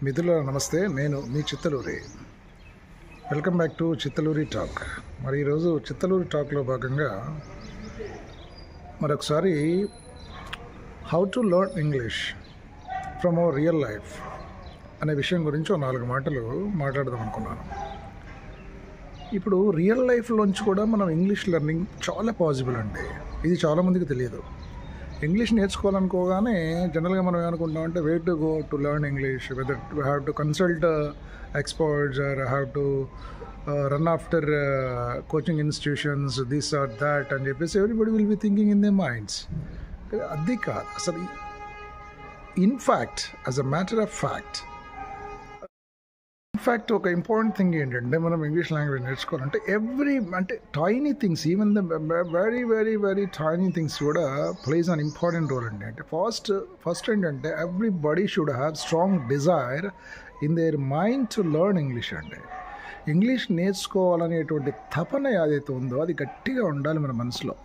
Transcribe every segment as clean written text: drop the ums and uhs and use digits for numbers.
మిత్రుల నమస్తే, నేను మీ Chittaluri. Welcome back to Chittaluri talk. మరి ఈరోజు చిత్తలూరి టాక్లో భాగంగా మరొకసారి how to learn English from our real life అనే విషయం గురించి ఒక 4 మాటలు మాట్లాడదాం అనుకున్నాను. ఇప్పుడు రియల్ లైఫ్లోంచి కూడా మనం ఇంగ్లీష్ లెర్నింగ్ చాలా పాసిబుల్ అండి. ఇది చాలామందికి తెలియదు. ఇంగ్లీష్ నేర్చుకోవాలనుకోగానే జనరల్గా మనం ఏమనుకుంటామంటే way to go to learn English, whether we have to consult experts or have to run after coaching institutions, this or that అని చెప్పేసి everybody will be thinking in they minds. అది కాదు అసలు. In fact as a matter of fact ఒక important thing ఏంటంటే మనం English language నేర్చుకోవాలంటే అంటే tiny things, even the very very very tiny things కూడా ప్లేస్ అన్ ఇంపార్టెంట్ రోల్ అండి. అంటే ఫస్ట్ ఏంటంటే everybody should have strong desire in their mind to learn English అండి. ఇంగ్లీష్ నేర్చుకోవాలనేటువంటి తపన ఏదైతే ఉందో అది గట్టిగా ఉండాలి మన మనసులో.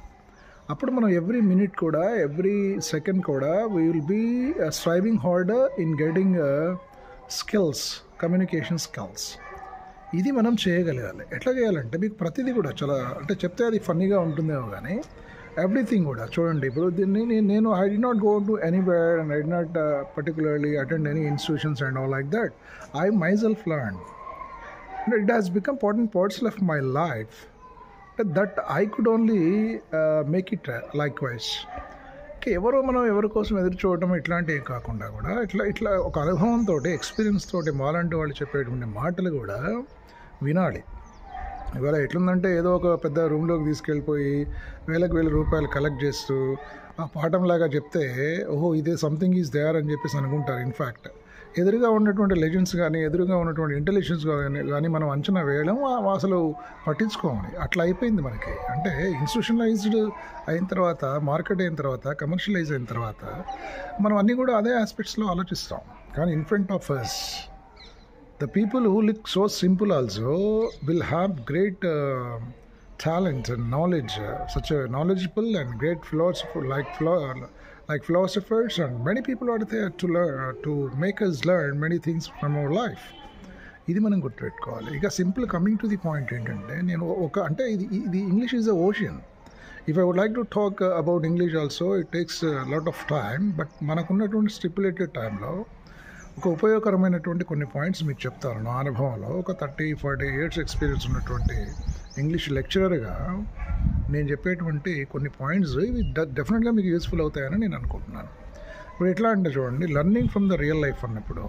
అప్పుడు మనం ఎవ్రీ మినిట్ కూడా, ఎవ్రీ సెకండ్ కూడా we will be striving harder in getting skills, communication skills. ఇది మనం చేయగలగాలి. ఎట్లా చేయాలంటే మీకు ప్రతిదీ కూడా చాలా అంటే చెప్తే అది ఫన్నీగా ఉంటుందేమో కానీ ఎవ్రీథింగ్ కూడా చూడండి. ఇప్పుడు దీన్ని నేను I did not go to anywhere and I did not particularly attend any institutions and all like that. I myself learned. It has become important parts of my life that I could only make it likewise. మనం ఎవరి కోసం ఎదురు చూడటం ఇట్లాంటివి కాకుండా కూడా ఇట్లా ఒక అనుభవంతో, ఎక్స్పీరియన్స్ తోటి మాలాంటి వాళ్ళు చెప్పేటువంటి మాటలు కూడా వినాలి. ఇవాళ ఎట్లుందంటే ఏదో ఒక పెద్ద రూమ్లోకి తీసుకెళ్ళిపోయి వేల రూపాయలు కలెక్ట్ చేస్తూ ఆ పాఠంలాగా చెప్తే ఓహో ఇదే సంథింగ్ ఈజ్ దేర్ అని చెప్పేసి అనుకుంటారు. ఇన్ఫ్యాక్ట్ ఎదురుగా ఉన్నటువంటి లెజెండ్స్ కానీ, ఎదురుగా ఉన్నటువంటి ఇంటెలిజెన్స్ కానీ మనం అంచనా వేయడం అసలు పట్టించుకోమని అట్లా అయిపోయింది మనకి. అంటే ఇన్స్టిట్యూషనలైజ్డ్ అయిన తర్వాత, మార్కెట్ అయిన తర్వాత, కమర్షియలైజ్ అయిన తర్వాత మనం అన్నీ కూడా అదే ఆస్పెక్ట్స్లో ఆలోచిస్తాం. కానీ in front of us, the people who look so simple also will have great talent and knowledge, such a knowledgeable and great philosopher like philosophers, and many people are there to learn, to make us learn many things from our life. ఇది మనం గుర్తుపెట్టుకోవాలి. ఇక simple coming to the point ఏంటంటే నేను అంటే ఇది English is a ocean. If I would like to talk about English also it takes lot of time. But మనకున్నటువంటి stipulated టైంలో ఒక ఉపయోగకరమైనటువంటి కొన్ని పాయింట్స్ మీకు చెప్తాను. నా అనుభవంలో ఒక 30-40 years ఎక్స్పీరియన్స్ ఉన్నటువంటి ఇంగ్లీష్ లెక్చరర్గా నేను చెప్పేటువంటి కొన్ని పాయింట్స్ ఇవి డెఫినెట్గా మీకు యూస్ఫుల్ అవుతాయని నేను అనుకుంటున్నాను. ఇప్పుడు ఎట్లా అంటే చూడండి, learning from the real life అన్నప్పుడు,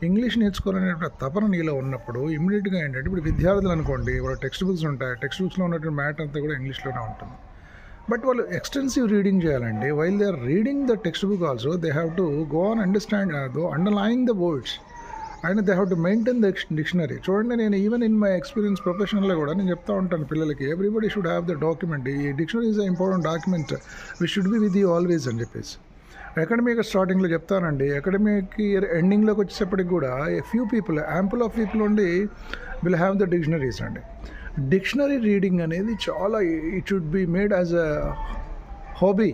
ఇంగ్లీష్ నేర్చుకోవాలనే తపన నీలో ఉన్నప్పుడు ఇమ్మీడియట్గా ఏంటంటే ఇప్పుడు విద్యార్థులు అనుకోండి, వాళ్ళ టెక్స్ట్ బుక్స్ ఉంటాయి. టెక్స్ట్ బుక్స్లో ఉన్నటువంటి మ్యాటర్ అంతా కూడా ఇంగ్లీష్లోనే ఉంటుంది. బట్ వాళ్ళు ఎక్స్టెన్సివ్ రీడింగ్ చేయాలండి. While they are reading the textbook also they have to go on understand underline the words and they have to maintain the dictionary. చూడండి, నేను ఈవెన్ ఇన్ మై ఎక్స్పీరియన్స్ ప్రొఫెషనల్లో కూడా నేను చెప్తా ఉంటాను పిల్లలకి, everybody should have the document. ఈ dictionary is a important document which should be with you always అని చెప్పేసి. అకాడమిక్ స్టార్టింగ్లో చెప్తానండి, అకాడమిక్ ఇయర్ ఎండింగ్లోకి వచ్చేటప్పటికి కూడా few people, ample of people only will have the dictionaries అండి. డిక్షనరీ రీడింగ్ అనేది చాలా, it should be made as a hobby.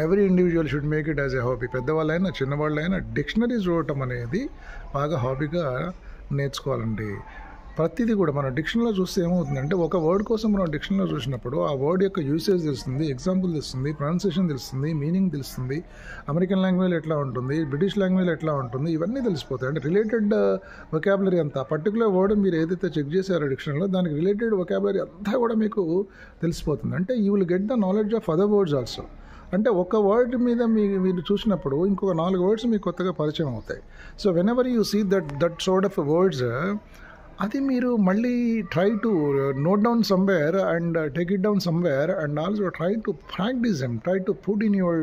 Every individual should make it as a hobby. పెద్దవాళ్ళైనా చిన్నవాళ్ళైనా డిక్షనరీస్ చూడటం అనేది బాగా హాబీగా నేర్చుకోవాలండి. ప్రతిదీ కూడా మనం డిక్షనరీలో చూస్తే ఏమవుతుందంటే ఒక వర్డ్ కోసం మనం డిక్షనరీలో చూసినప్పుడు ఆ వర్డ్ యొక్క యూసేజ్ తెలుస్తుంది, ఎగ్జాంపుల్ తెలుస్తుంది, ప్రొనౌన్సియేషన్ తెలుస్తుంది, మీనింగ్ తెలుస్తుంది, అమెరికన్ లాంగ్వేజ్ ఎట్లా ఉంటుంది, బ్రిటిష్ లాంగ్వేజ్ ఎట్లా ఉంటుంది, ఇవన్నీ తెలిసిపోతాయి. అంటే రిలేటెడ్ వొకాబులరీ అంతా, పర్టికులర్ వర్డ్ మీరు ఏదైతే చెక్ చేశారో డిక్షనరీలో దానికి రిలేటెడ్ వొకాబులరీ అంతా కూడా మీకు తెలిసిపోతుంది. అంటే you will get the knowledge of other words also. అంటే ఒక వర్డ్ మీద మీరు చూసినప్పుడు ఇంకొక 4 వర్డ్స్ మీకు కొత్తగా పరిచయం అవుతాయి. So whenever you see that sort of words, అది మీరు మళ్ళీ try to note down somewhere and take it down somewhere and also try to practice them, try to put in your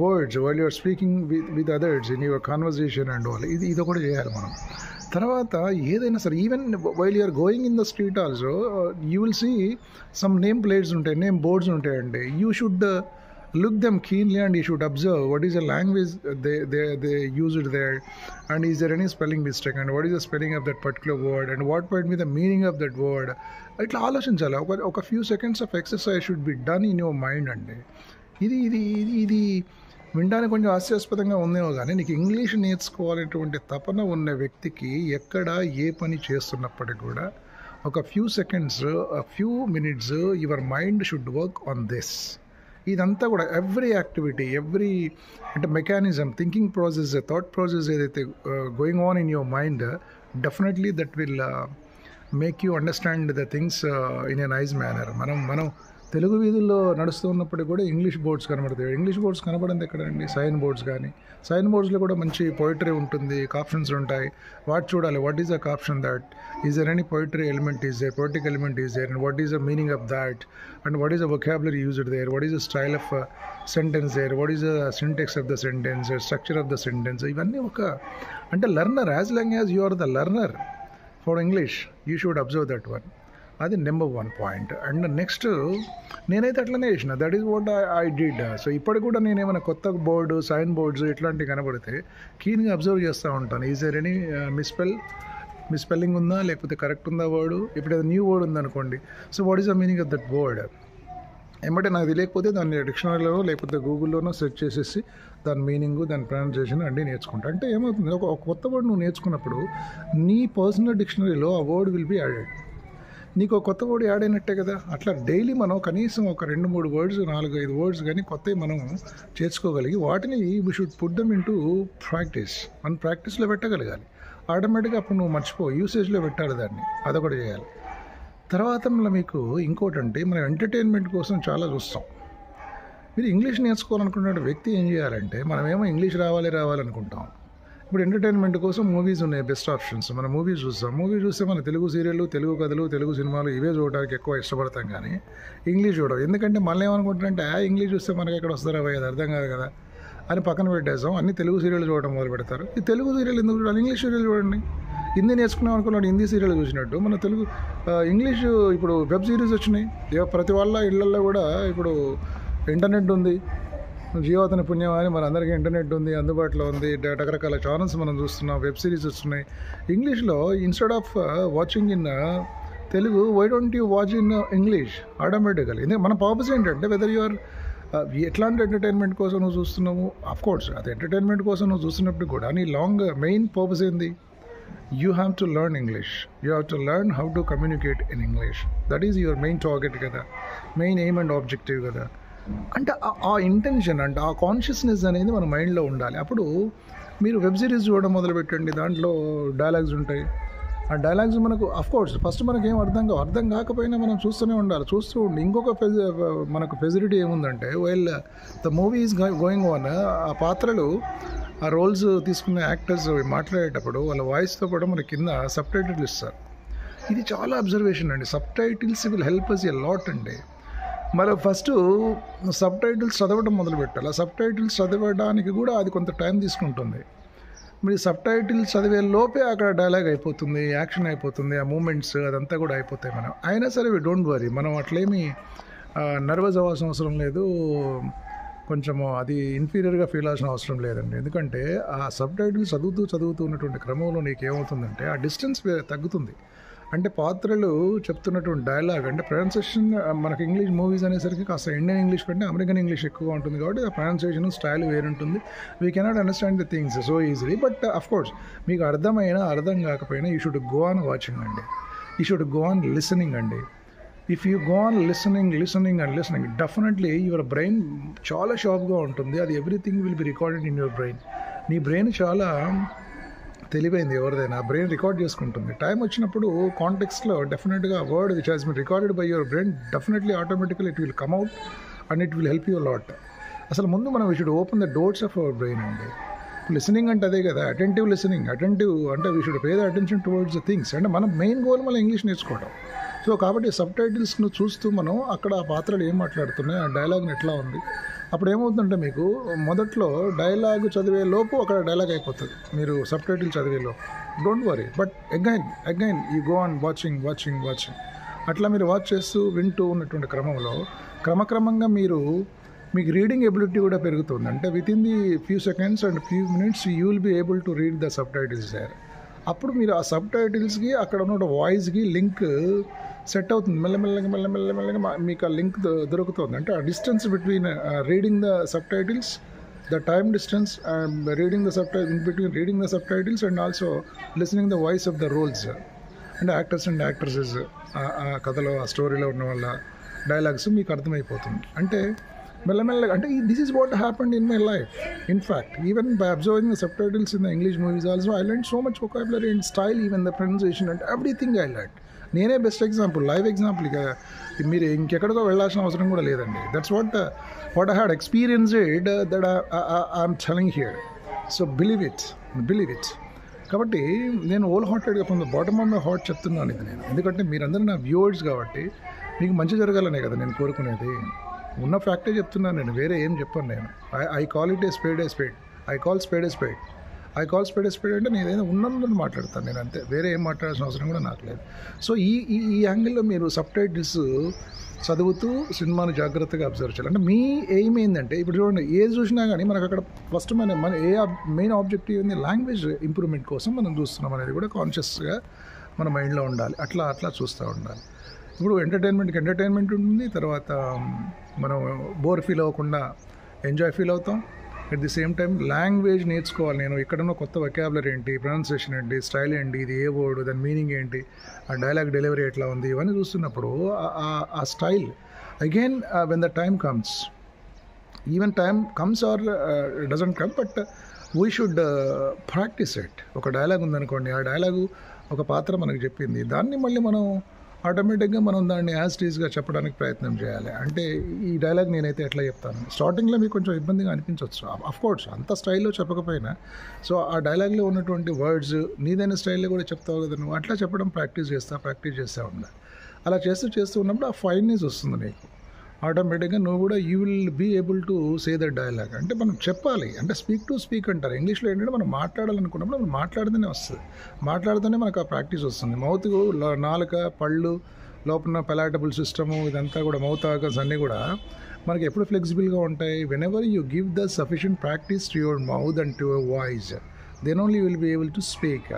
words while you're speaking with others in your conversation and all. ఇది కూడా చేయాలి మనం. తర్వాత ఏదైనా సరే, even while you're going in the street also you will see some name plates ఉంటాయి, name boards ఉంటాయండి. You should look them keenly and you should observe what is the language they use it there, and is there any spelling mistake, and what is the spelling of that particular word, and what might be the meaning of that word. ఇట్లా ఆలోచించాలి. ఒక few seconds of exercise should be done in your mind అండి. ఇది వినడానికి కొంచెం హాస్యాస్పదంగా ఉందేమో కానీ నీకు ఇంగ్లీష్ నేర్చుకోవాలనేటువంటి తపన ఉన్న వ్యక్తికి ఎక్కడ ఏ పని చేస్తున్నప్పటికీ కూడా ఒక few seconds, few minutes your mind should work on this. ఇదంతా కూడా ఎవ్రీ యాక్టివిటీ, ఎవ్రీ అంటే mechanism, thinking process, thought process ఏదైతే going on in your mind, definitely that will make you understand the things in a nice manner. మనం తెలుగు వీధుల్లో నడుస్తూ ఉన్నప్పటికీ కూడా ఇంగ్లీష్ బోర్డ్స్ కనబడతాయి. ఇంగ్లీష్ బోర్డ్స్ కనబడింది ఎక్కడండి? Sign boards. కానీ సైన్ బోర్డ్స్లో కూడా మంచి పోయిటరీ ఉంటుంది, కాప్షన్స్ ఉంటాయి. వాటి చూడాలి. What is the caption that? Is there any poetry element? Is there poetic element? Is there? And what is the meaning of that? And what is the vocabulary used there? What is the style of sentence there? What is the syntax of the sentence? Structure of the sentence? ఇవన్నీ ఒక అంటే learner, as long as you are the learner for English, you should observe that one. అది number 1 point. And next నేనైతే అట్లనే చేసిన, that is what I did. So ఇప్పటికి కూడా నేను ఏమైనా కొత్త బోర్డు, సైన్ బోర్డ్స్ ఇట్లాంటివి కనబడితే కీన్గా అబ్జర్వ్ చేస్తూ ఉంటాను. ఈజ్ దేర్ ఎనీ మిస్పెల్లింగ్ ఉందా, లేకపోతే కరెక్ట్ ఉందా వర్డ్? ఇప్పుడు ఏదో న్యూ వర్డ్ ఉందనుకోండి, so what is the meaning of that word? ఏమంటే నాకు తెలియకపోతే దాన్ని డిక్షనరీలో లేకపోతే గూగుల్లోనో సెర్చ్ చేసేసి దాని మీనింగు, దాని ప్రొనౌన్సియేషన్ అన్నీ నేర్చుకుంటా. అంటే ఏమవుతుంది, ఒక కొత్త వర్డ్ నువ్వు నేర్చుకున్నప్పుడు నీ పర్సనల్ డిక్షనరీలో ఆ వర్డ్ విల్ బి యాడెడ్. నీకు ఒక కొత్త వర్డ్ యాడ్ అయినట్టే కదా. అట్లా డైలీ మనం కనీసం ఒక 2-3 వర్డ్స్, 4-5 వర్డ్స్ కానీ కొత్తవి మనం చేర్చుకోగలిగి వాటిని we should put them into practice. మనం ప్రాక్టీస్లో పెట్టగలగాలి. ఆటోమేటిక్గా అప్పుడు నువ్వు మర్చిపో, యూసేజ్లో పెట్టాలి దాన్ని. అదొకటి చేయాలి. తర్వాత మళ్ళీ మీకు ఇంకోటి అంటే, మనం ఎంటర్టైన్మెంట్ కోసం చాలా చూస్తాం. మీరు ఇంగ్లీష్ నేర్చుకోవాలనుకున్న వ్యక్తి ఏం చేయాలంటే, మనమేమో ఇంగ్లీష్ రావాలనుకుంటాం. ఇప్పుడు ఎంటర్టైన్మెంట్ కోసం మూవీస్ ఉన్నాయి, బెస్ట్ ఆప్షన్స్. మనం మూవీస్ చూస్తాం. మూవీ చూస్తే మన తెలుగు సీరియళ్ళు, తెలుగు కథలు, తెలుగు సినిమాలు ఇవే చూడడానికి ఎక్కువ ఇష్టపడతాం కానీ ఇంగ్లీష్ చూడడం. ఎందుకంటే మళ్ళీ ఏమనుకుంటారంటే ఇంగ్లీష్ చూస్తే మనకి ఎక్కడ వస్తారో అది అర్థం కాదు కదా అని పక్కన పెట్టేస్తాం. అన్ని తెలుగు సీరియల్ చూడడం మొదలు పెడతారు. ఈ తెలుగు సీరియల్ ఎందుకు చూడాలి? ఇంగ్లీష్ సీరియల్ చూడండి. హిందీ నేర్చుకున్నాం అనుకున్నాడు, హిందీ సీరియల్ చూసినట్టు మన తెలుగు ఇంగ్లీషు ఇప్పుడు వెబ్ సిరీస్ వచ్చినాయి. ప్రతి వాళ్ళ ఇళ్లల్లో కూడా ఇప్పుడు ఇంటర్నెట్ ఉంది. జీవోతని పుణ్యం అని మన అందరికీ ఇంటర్నెట్ ఉంది, అందుబాటులో ఉంది. రకరకాల ఛానల్స్ మనం చూస్తున్నాం, వెబ్ సిరీస్ వస్తున్నాయి ఇంగ్లీష్లో. Instead of watching in Telugu, why don't you watch in English automatical? ఎందుకంటే మన పర్పస్ ఏంటంటే, వెదర్ యు ఆర్ ఎట్లాంటి ఎంటర్టైన్మెంట్ కోసం నువ్వు చూస్తున్నావు, అఫ్కోర్స్ అది ఎంటర్టైన్మెంట్ కోసం నువ్వు చూస్తున్నప్పుడు కూడా నీ మెయిన్ పర్పస్ ఏంది? You have to learn English. You have to learn how to communicate in English. That is your main target కదా, మెయిన్ ఎయిమ్ అండ్ ఆబ్జెక్టివ్ కదా. అంటే ఆ ఇంటెన్షన్ అంటే ఆ కాన్షియస్నెస్ అనేది మన మైండ్లో ఉండాలి. అప్పుడు మీరు వెబ్ సిరీస్ చూడడం మొదలుపెట్టండి, దాంట్లో డైలాగ్స్ ఉంటాయి. ఆ డైలాగ్స్ మనకు అఫ్కోర్స్ ఫస్ట్ మనకి ఏం అర్థం కాకపోయినా మనం చూస్తూనే ఉండాలి, చూస్తూ ఉండి. ఇంకొక మనకు ఫెసిలిటీ ఏముందంటే, while the movie is going on, ఆ పాత్రలు, ఆ రోల్స్ తీసుకున్న యాక్టర్స్ మాట్లాడేటప్పుడు వాళ్ళ వాయిస్తో పాటు మన కింద సబ్ టైటిల్స్ ఇస్తారు. ఇది చాలా అబ్జర్వేషన్ అండి. Subtitles will help us a lot అండి. మరి ఫస్ట్ సబ్ టైటిల్స్ చదవడం మొదలు పెట్టాలి. ఆ సబ్ టైటిల్స్ చదవడానికి కూడా అది కొంత టైం తీసుకుంటుంది. మీరు సబ్ టైటిల్స్ చదివే లోపే అక్కడ డైలాగ్ అయిపోతుంది, యాక్షన్ అయిపోతుంది, ఆ మూమెంట్స్ అదంతా కూడా అయిపోతాయి. మనం అయినా సరే డోంట్ వరీ, మనం అట్లేమీ నర్వస్ అవ్వాల్సిన అవసరం లేదు, కొంచెము అది ఇన్ఫీరియర్గా ఫీల్ అవ్వాల్సిన అవసరం లేదండి. ఎందుకంటే ఆ సబ్ టైటిల్స్ చదువుతూ ఉన్నటువంటి క్రమంలో నీకు ఏమవుతుందంటే ఆ డిస్టెన్స్ తగ్గుతుంది. అంటే పాత్రలు చెప్తున్నటువంటి డైలాగ్ అంటే ప్రొనౌన్సియేషన్, మనకి ఇంగ్లీష్ మూవీస్ అనేసరికి కాస్త ఇండియన్ ఇంగ్లీష్ కంటే అమెరికన్ ఇంగ్లీష్ ఎక్కువగా ఉంటుంది కాబట్టి ఆ ప్రొనౌన్సియేషన్ స్టైల్ వేరుంటుంది. We cannot understand the things so easily. But of course మీకు అర్థం కాకపోయినా you should go on watching అండి, you should go on listening అండి. If you go on listening, definitely your brain చాలా షార్ప్గా ఉంటుంది. అది everything will be recorded in your brain. నీ బ్రెయిన్ చాలా తెలివైంది, ఎవరిదైనా బ్రెయిన్ రికార్డ్ చేసుకుంటుంది. టైం వచ్చినప్పుడు కాంటెక్స్ట్లో డెఫినెట్గా word which has been recorded by your brain, definitely automatically it will come out and it will help you lot. అసలు ముందు మనం we should open the doors of our brain అండి. Listening అంటే అదే కదా, అటెంటివ్ లిసనింగ్. అటెంటివ్ అంటే we should pay the attention towards the things. అంటే మన మెయిన్ గోల్ మనం ఇంగ్లీష్ నేర్చుకోవడం. సో కాబట్టి సబ్ టైటిల్స్ను చూస్తూ మనం అక్కడ ఆ పాత్రలు ఏం మాట్లాడుతున్నాయి, ఆ డైలాగ్ని ఎట్లా ఉంది, అప్పుడు ఏమవుతుందంటే మీకు మొదట్లో డైలాగ్ చదివే లోపు అక్కడ డైలాగ్ అయిపోతుంది మీరు సబ్ టైటిల్ చదివే లోపు. Don't worry, but again you go on watching. అట్లా మీరు వాచ్ చేస్తూ వింటూ ఉన్నటువంటి క్రమంలో క్రమక్రమంగా మీకు రీడింగ్ ఎబిలిటీ కూడా పెరుగుతుంది. అంటే within the few seconds and few minutes you will be able to read the subtitles there. అప్పుడు మీరు ఆ సబ్ టైటిల్స్కి అక్కడ ఉన్న వాయిస్కి లింక్ సెట్ అవుతుంది. మెల్లమెల్లగా మీకు ఆ లింక్ దొరుకుతుంది. అంటే ఆ distance between reading the sub titles the time distance, reading the subtitles, in between reading the subtitles and also listening the voice of the roles and actors and actresses ఆ కథలో ఆ స్టోరీలో ఉన్న వాళ్ళ డైలాగ్స్ మీకు అర్థమైపోతుంది. అంటే మెల్లమెల్లగా అంటే this is what happened in my life. In fact even by observing the subtitles in the English movies also I learn so much vocabulary and style, even the pronunciation and everything I learn. నేనే best example, live example. ఇక మీరు ఇంకెక్కడికో వెళ్ళాల్సిన అవసరం కూడా లేదండి. That's what I had experienced that I'm telling here. So believe it. కాబట్టి నేను హోల్ హార్టెడ్గా from the bottom of my heart చెప్తున్నాను ఇది నేను. ఎందుకంటే మీరందరూ నా వ్యూవర్స్ కాబట్టి మీకు మంచి జరగాలనే కదా నేను కోరుకునేది. ఉన్న ఫ్యాక్టే చెప్తున్నాను నేను, వేరే ఏం చెప్పాను నేను. I call it a spade I call spade అంటే నేను ఏదైనా ఉన్నదని మాట్లాడతాను నేను, అంతే. వేరే ఏం మాట్లాడాల్సిన అవసరం కూడా నాకు లేదు. సో ఈ యాంగిల్లో మీరు సబ్టైటిల్స్ చదువుతూ సినిమాను జాగ్రత్తగా అబ్జర్వ్ చేయాలి. అంటే మీ ఎయిమ్ ఏంటంటే, ఇప్పుడు చూడండి, ఏది చూసినా కానీ మనకు అక్కడ ఫస్ట్ మన మెయిన్ ఆబ్జెక్టివ్ ఏంది, లాంగ్వేజ్ ఇంప్రూవ్మెంట్ కోసం మనం చూస్తున్నాం అనేది కూడా కాన్షియస్గా మన మైండ్లో ఉండాలి. అట్లా చూస్తూ ఉండాలి. ఇప్పుడు ఎంటర్టైన్మెంట్ ఉంటుంది, తర్వాత మనం బోర్ ఫీల్ అవ్వకుండా ఎంజాయ్ ఫీల్ అవుతాం. At the same time language నేర్చుకోవాలి. నేను ఎక్కడన్నా కొత్త వొకాబులరీ ఏంటి, ప్రొనౌన్సియేషన్ ఏంటి, స్టైల్ ఏంటి, ఇది ఏ వర్డ్, దాని మీనింగ్ ఏంటి, ఆ డైలాగ్ డెలివరీ ఎట్లా ఉంది, ఇవన్నీ చూస్తున్నప్పుడు ఆ style again when the time comes, even time comes or doesn't come, but we should practice it. ఒక డైలాగ్ ఉందనుకోండి, ఆ డైలాగు ఒక పాత్ర మనకు చెప్పింది, దాన్ని మళ్ళీ మనం ఆటోమేటిక్గా మనం దాన్ని యాజ్ టీజ్గా చెప్పడానికి ప్రయత్నం చేయాలి. అంటే ఈ డైలాగ్ నేనైతే ఎట్లా చెప్తాను, స్టార్టింగ్లో మీకు కొంచెం ఇబ్బందిగా అనిపించవచ్చు, అఫ్కోర్స్ అంత స్టైల్లో చెప్పకపోయినా. సో ఆ డైలాగ్లో ఉన్నటువంటి వర్డ్స్ నీదైన స్టైల్లో కూడా చెప్తావు కదా నువ్వు, అట్లా చెప్పడం ప్రాక్టీస్ చేస్తూ ఉండాలి. అలా చేస్తూ ఉన్నప్పుడు ఆ ఫైన్నెస్ వస్తుంది నీకు. ఆటోమేటిక్గా నువ్వు కూడా you will be able to say the dialogue. అంటే మనం చెప్పాలి, అంటే స్పీక్ అంటారు ఇంగ్లీష్లో. ఏంటంటే మనం మాట్లాడాలనుకున్నప్పుడు మనం మాట్లాడితేనే వస్తుంది, మాట్లాడితేనే మనకు ఆ ప్రాక్టీస్ వస్తుంది. మౌత్కు నాలుక, పళ్ళు, లోపల పెలాటబుల్ సిస్టము, ఇదంతా కూడా మౌత్ ఆర్గన్స్ అన్నీ కూడా మనకి ఎప్పుడు ఫ్లెక్సిబుల్గా ఉంటాయి. Whenever you give the sufficient practice to your mouth and to your voice, then only you will be able to speak.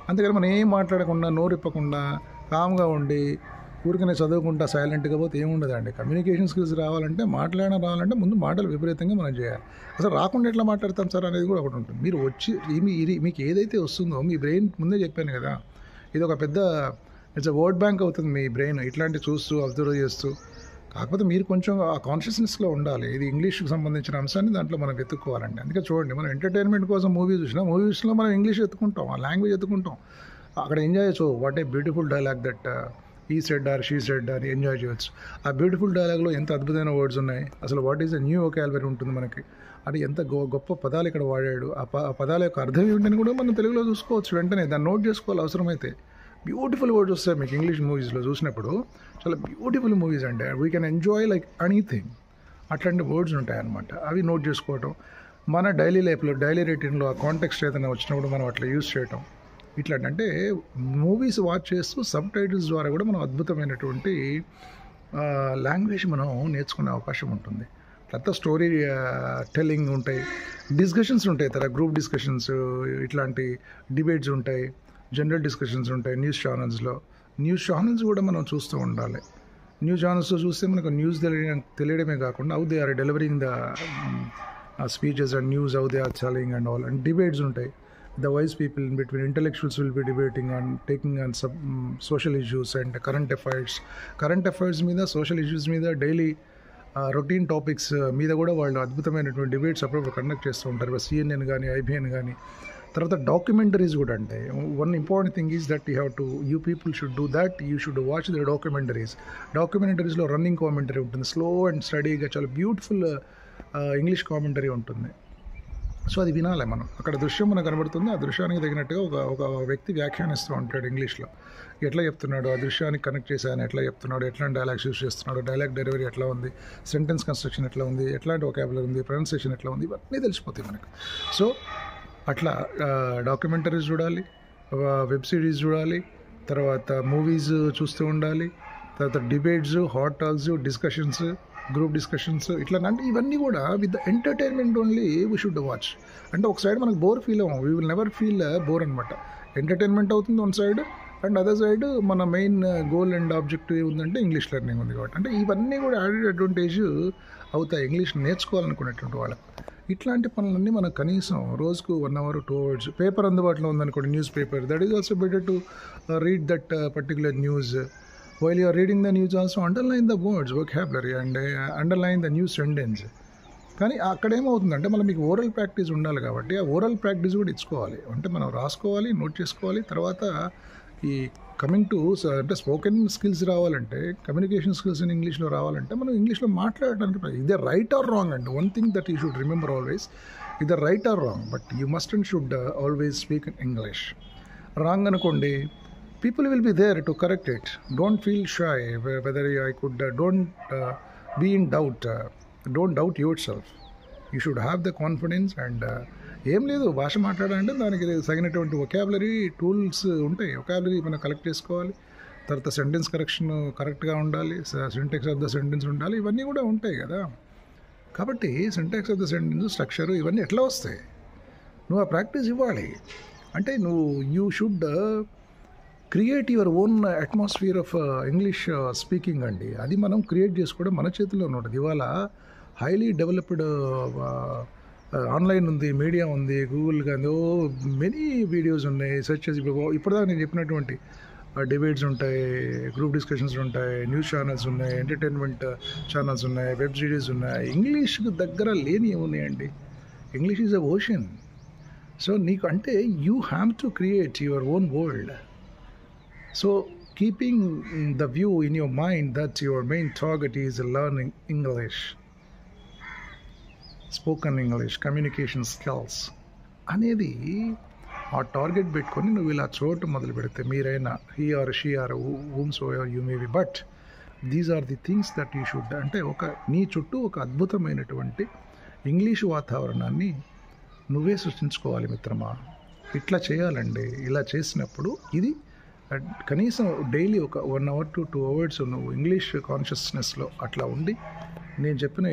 అంతేకాని మనం ఏం మాట్లాడకుండా, నోరిప్పకుండా, కామ్గా ఉండి ఊరికనే చదువుకుంటా సైలెంట్గా పోతే ఏముండదండి. కమ్యూనికేషన్ స్కిల్స్ రావాలంటే ముందు మాటలు విపరీతంగా మనం చేయాలి. అసలు రాకుండా ఎట్లా మాట్లాడతాం సార్ అనేది కూడా ఒకటి ఉంటుంది. మీరు వచ్చి మీకు ఏదైతే వస్తుందో మీ బ్రెయిన్, ముందే చెప్పాను కదా, ఇది ఒక పెద్ద ఇట్స్ వర్డ్ బ్యాంక్ అవుతుంది మీ బ్రెయిన్, ఇట్లాంటి చూస్తూ అబ్జర్వ్ చేస్తూ. కాకపోతే మీరు కొంచెం ఆ కాన్షియస్నెస్లో ఉండాలి. ఇది ఇంగ్లీష్కి సంబంధించిన అంశాన్ని దాంట్లో మనం వెతుక్కోవాలండి. అందుకే చూడండి, మనం ఎంటర్టైన్మెంట్ కోసం మూవీస్లో మనం ఇంగ్లీష్ ఎత్తుకుంటాం, ఆ లాంగ్వేజ్ ఎత్తుకుంటాం, అక్కడ ఎంజాయ్ చేయొచ్చు. What a beautiful dialogue that ఈ సెడ్ ఆర్ షీ సెడ్ అని ఎంజాయ్ చేయవచ్చు. ఆ బ్యూటిఫుల్ డైలాగ్లో ఎంత అద్భుతమైన వర్డ్స్ ఉన్నాయి, అసలు what is the new vocabulary ఉంటుంది మనకి, అది ఎంత గొప్ప పదాలు ఇక్కడ వాడాడు, ఆ పదాల యొక్క అర్థం ఏమిటని కూడా మనం తెలుగులో చూసుకోవచ్చు. వెంటనే దాన్ని నోట్ చేసుకోవాలి అవసరమైతే. బ్యూటిఫుల్ వర్డ్స్ వస్తాయి మీకు ఇంగ్లీష్ మూవీస్లో చూసినప్పుడు, చాలా బ్యూటిఫుల్ మూవీస్ అంటే we can enjoy like anything. అట్లాంటి వర్డ్స్ ఉంటాయన్నమాట, అవి నోట్ చేసుకోవటం. మన డైలీ లైఫ్లో, డైలీ రొటీన్లో ఆ కాంటెక్స్ట్ ఏదైనా వచ్చినప్పుడు మనం అట్లా యూజ్ చేయటం. ఇట్లాంటి అంటే మూవీస్ వాచ్ చేస్తూ సబ్ టైటిల్స్ ద్వారా కూడా మనం అద్భుతమైనటువంటి లాంగ్వేజ్ మనం నేర్చుకునే అవకాశం ఉంటుంది. తర్వాత స్టోరీ టెల్లింగ్ ఉంటాయి, డిస్కషన్స్ ఉంటాయి, తర్వాత గ్రూప్ డిస్కషన్స్, ఇట్లాంటి డిబేట్స్ ఉంటాయి, జనరల్ డిస్కషన్స్ ఉంటాయి. న్యూస్ ఛానల్స్ కూడా మనం చూస్తూ ఉండాలి. న్యూస్ ఛానల్స్లో చూస్తే మనకు న్యూస్ తెలియడమే కాకుండా how they are delivering the speeches and news, how they are telling and all. And debates ఉంటాయి. The wise people in between, intellectuals will be debating on taking on some social issues and current affairs మీద, social issues మీద, daily routine topics మీద కూడా వాళ్ళు అద్భుతమైనటువంటి debates అప్పుడప్పుడు conduct చేస్తూ ఉంటారు. CNN కానీ, IBN కానీ. తర్వాత డాక్యుమెంటరీస్ కూడా అంటే one important thing is that you people should do that, you should watch the డాక్యుమెంటరీస్లో రన్నింగ్ కామెంటరీ ఉంటుంది, స్లో అండ్ స్టడీగా చాలా బ్యూటిఫుల్ ఇంగ్లీష్ కామెంటరీ ఉంటుంది. సో అది వినాలి మనం. అక్కడ దృశ్యం మనకు కనబడుతుంది, ఆ దృశ్యానికి తగినట్టుగా ఒక వ్యక్తి వ్యాఖ్యానిస్తూ ఉంటాడు ఇంగ్లీష్లో. ఎట్లా చెప్తున్నాడు, ఆ దృశ్యానికి కనెక్ట్ చేసి ఆయన ఎట్లా చెప్తున్నాడు, ఎట్లాంటి డైలాగ్స్ యూస్ చేస్తున్నాడు, డైలాగ్ డెలివరీ ఎట్లా ఉంది, సెంటెన్స్ కన్స్ట్రక్షన్ ఎట్లా ఉంది, ఎట్లాంటి వొకాబులరీ ఉంది, ప్రొనౌన్సియేషన్ ఎట్లా ఉంది, ఇవన్నీ తెలిసిపోతాయి మనకు. సో అట్లా డాక్యుమెంటరీస్ చూడాలి, వెబ్ సిరీస్ చూడాలి, తర్వాత మూవీస్ చూస్తూ ఉండాలి, తర్వాత debates, hot talks, discussions, group discussions, ఇట్లా. అంటే ఇవన్నీ కూడా with the entertainment only we should watch. అంటే ఒక సైడ్ మనకు బోర్ ఫీల్ అవ్వం, we will never feel bore అనమాట. ఎంటర్టైన్మెంట్ అవుతుంది one side, and other side మన మెయిన్ గోల్ అండ్ ఆబ్జెక్టివ్ ఏముందంటే ఇంగ్లీష్ లెర్నింగ్ ఉంది కాబట్టి. అంటే ఇవన్నీ కూడా యాడెడ్ అడ్వాంటేజ్ అవుతాయి ఇంగ్లీష్ నేర్చుకోవాలనుకునేటువంటి వాళ్ళకి. ఇట్లాంటి పనులన్నీ మనం కనీసం రోజుకు 1 అవర్ 2 అవర్స్ పేపర్ అందుబాటులో ఉందనుకోండి, news paper, that is also better to read that particular news. While you are reading the news also underline the words vocabulary and underline the news sentence. కానీ అక్కడేమవుతుందంటే మళ్ళీ మీకు ఓరల్ ప్రాక్టీస్ ఉండాలి కాబట్టి ఆ oral practice కూడా ఇచ్చుకోవాలి. అంటే మనం రాసుకోవాలి, నోట్ చేసుకోవాలి. తర్వాత ఈ కమింగ్ టు అంటే స్పోకెన్ స్కిల్స్ రావాలంటే, కమ్యూనికేషన్ స్కిల్స్ ఇన్ ఇంగ్లీష్లో రావాలంటే మనం ఇంగ్లీష్లో మాట్లాడడానికి ఇదే రైట్ ఆర్ రాంగ్ అండి. One thing that you should remember always, ఇదే right or wrong, but you must and should always speak in English. Wrong అనుకోండి, people will be there to correct it. Don't feel shy whether I could don't be in doubt. Don't doubt yourself. You should have the confidence and ఏం లేదు, భాష మాట్లాడాలంటే దానికి తగినటువంటి vocabulary tools ఉంటాయి. Vocabulary మనం collect చేసుకోవాలి. తర్వాత సెంటెన్స్ కరెక్షన్ కరెక్ట్గా ఉండాలి, సింటాక్స్ ఆఫ్ ద సెంటెన్స్ ఉండాలి, ఇవన్నీ కూడా ఉంటాయి కదా. కాబట్టి syntax of the sentence, structure, ఇవన్నీ ఎట్లా వస్తాయి? నువ్వు ఆ ప్రాక్టీస్ ఇవ్వాలి. అంటే నువ్వు you should create your own atmosphere of English speaking అండి. అది మనం క్రియేట్ చేసుకోవడం మన చేతిలో ఉంటుంది. ఇవాళ హైలీ డెవలప్డ్ ఆన్లైన్ ఉంది, మీడియా ఉంది, గూగుల్ కానీ మెనీ వీడియోస్ ఉన్నాయి. సెర్చ్ చేసి ఇప్పటిదాకా నేను చెప్పినటువంటి డిబేట్స్ ఉంటాయి, గ్రూప్ డిస్కషన్స్ ఉంటాయి, న్యూస్ ఛానల్స్ ఉన్నాయి, ఎంటర్టైన్మెంట్ ఛానల్స్ ఉన్నాయి, వెబ్ సిరీస్ ఉన్నాయి. ఇంగ్లీష్కి దగ్గర లేని ఏమున్నాయండి? English is a ocean. So నీకు అంటే you have to create your own world. So keeping the view in your mind that your main target is learning English, spoken English, communication skills అనేది ఆ target పెట్టుకొని నువ్వు ఇలా చోటు మొదలు పెడితే, మీరైనా he or she or whomsoever you may be, but these are the things that you should, అంటే నీ చుట్టూ ఒక అద్భుతమైనటువంటి ఇంగ్లీషు వాతావరణాన్ని నువ్వే సృష్టించుకోవాలి మిత్రమా. ఇట్లా చేయాలండి. ఇలా చేసినప్పుడు ఇది కనీసం డైలీ ఒక 1 అవర్ టు 2 అవర్స్ నువ్వు ఇంగ్లీష్ కాన్షియస్నెస్లో అట్లా ఉండి, నేను చెప్పిన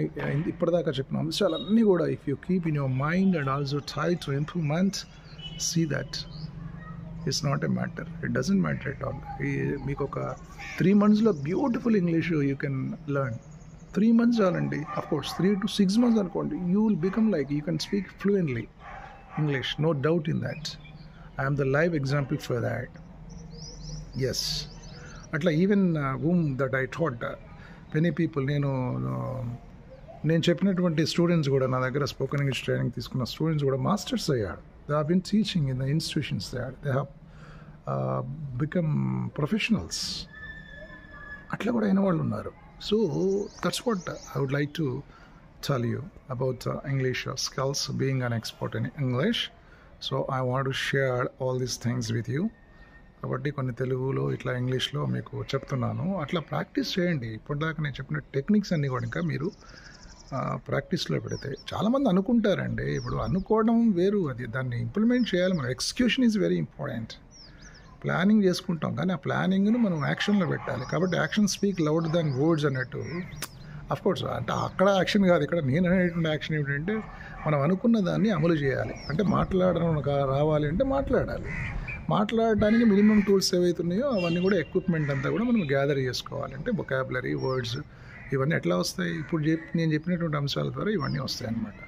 ఇప్పటిదాకా చెప్పిన అంశాలన్నీ కూడా if you keep in your mind and also try to improvement, see that it's not a matter, it doesn't matter at all. మీకు ఒక 3 monthsలో beautiful English you can learn. 3 months చాలండి. అఫ్కోర్స్ 3 to 6 months అనుకోండి, you will become like you can speak fluently English, no doubt in that. I'm the live example for that. Yes, అట్లా even whom that I taught, many people, నేను చెప్పినటువంటి students కూడా, నా దగ్గర spoken English training తీసుకున్న students కూడా masters అయ్యారు. They have been teaching in the institutions, they have become professionals. అట్లా కూడా అయిన వాళ్ళు ఉన్నారు. So that's what I would like to tell you about English skills, being an expert in English. So I want to share all these things with you. కాబట్టి కొన్ని తెలుగులో ఇట్లా ఇంగ్లీష్లో మీకు చెప్తున్నాను, అట్లా ప్రాక్టీస్ చేయండి. ఇప్పటిదాకా నేను చెప్పిన టెక్నిక్స్ అన్నీ కూడా ఇంకా మీరు ప్రాక్టీస్లో పెడితే, చాలామంది అనుకుంటారండి, ఇప్పుడు అనుకోవడం వేరు, అది దాన్ని ఇంప్లిమెంట్ చేయాలి మనం. Execution is very important. Planning చేసుకుంటాం కానీ ఆ ప్లానింగ్ను మనం యాక్షన్లో పెట్టాలి. కాబట్టి యాక్షన్ స్పీక్ లౌడ్ దాన్ వర్డ్స్ అన్నట్టు. అఫ్కోర్స్ అంటే అక్కడ యాక్షన్ కాదు, ఇక్కడ నేను అనేటువంటి యాక్షన్ ఏమిటంటే మనం అనుకున్న దాన్ని అమలు చేయాలి. అంటే మాట్లాడడం రావాలి అంటే మాట్లాడాలి. మాట్లాడడానికి మినిమం టూల్స్ ఏవైతున్నాయో అవన్నీ కూడా, ఎక్విప్మెంట్ అంతా కూడా మనం గ్యాదర్ చేసుకోవాలి. అంటే వొకాబులరీ, వర్డ్స్, ఇవన్నీ ఎట్లా వస్తాయి? ఇప్పుడు నేను చెప్పినటువంటి అంశాల ద్వారా ఇవన్నీ వస్తాయి అన్నమాట.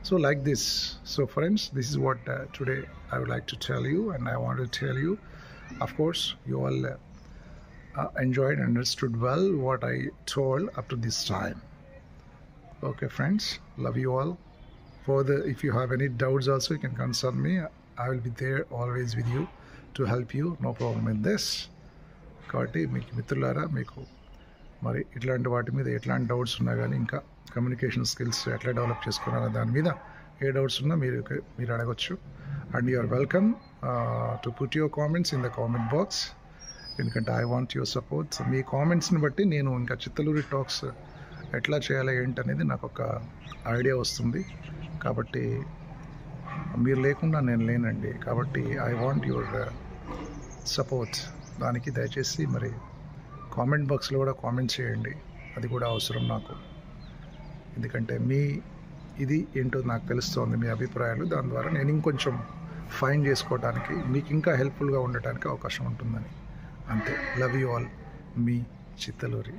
So like this. So friends, this is what today I would like to tell you and I want to tell you. Of course, you all enjoyed and understood well what I told up to this time. Okay, friends, love you all. Further, if you have any doubts also, you can consult me. I will be there always with you to help you. No problem in this. కాబట్టి మీకు మిత్రులారా, మీకు మరి ఇట్లాంటి వాటి మీద ఎట్లాంటి doubts ఉన్నా కానీ, ఇంకా కమ్యూనికేషన్ స్కిల్స్ ఎట్లా డెవలప్ చేసుకున్నారో దాని మీద ఏ డౌట్స్ ఉన్నా మీరు అడగచ్చు. And you are welcome to put your comments in the comment box. ఎందుకంటే ఐ వాంట్ యువర్ సపోర్ట్. మీ కామెంట్స్ని బట్టి నేను ఇంకా చిత్తలూరి టాక్స్ ఎట్లా చేయాలి ఏంటనేది నాకు ఒక ఐడియా వస్తుంది. కాబట్టి మీరు లేకుండా నేను లేనండి. కాబట్టి ఐ వాంట్ యువర్ సపోర్ట్. దానికి దయచేసి మరి కామెంట్ బాక్స్లో కూడా కామెంట్ చేయండి, అది కూడా అవసరం నాకు. ఎందుకంటే మీ ఇది ఏంటో నాకు తెలుస్తోంది, మీ అభిప్రాయాలు. దాని ద్వారా నేను ఇంకొంచెం ఫైన్ చేసుకోవడానికి, మీకు ఇంకా హెల్ప్ఫుల్గా ఉండటానికి అవకాశం ఉంటుందని. అంతే. Love you all. Me Chittaluri.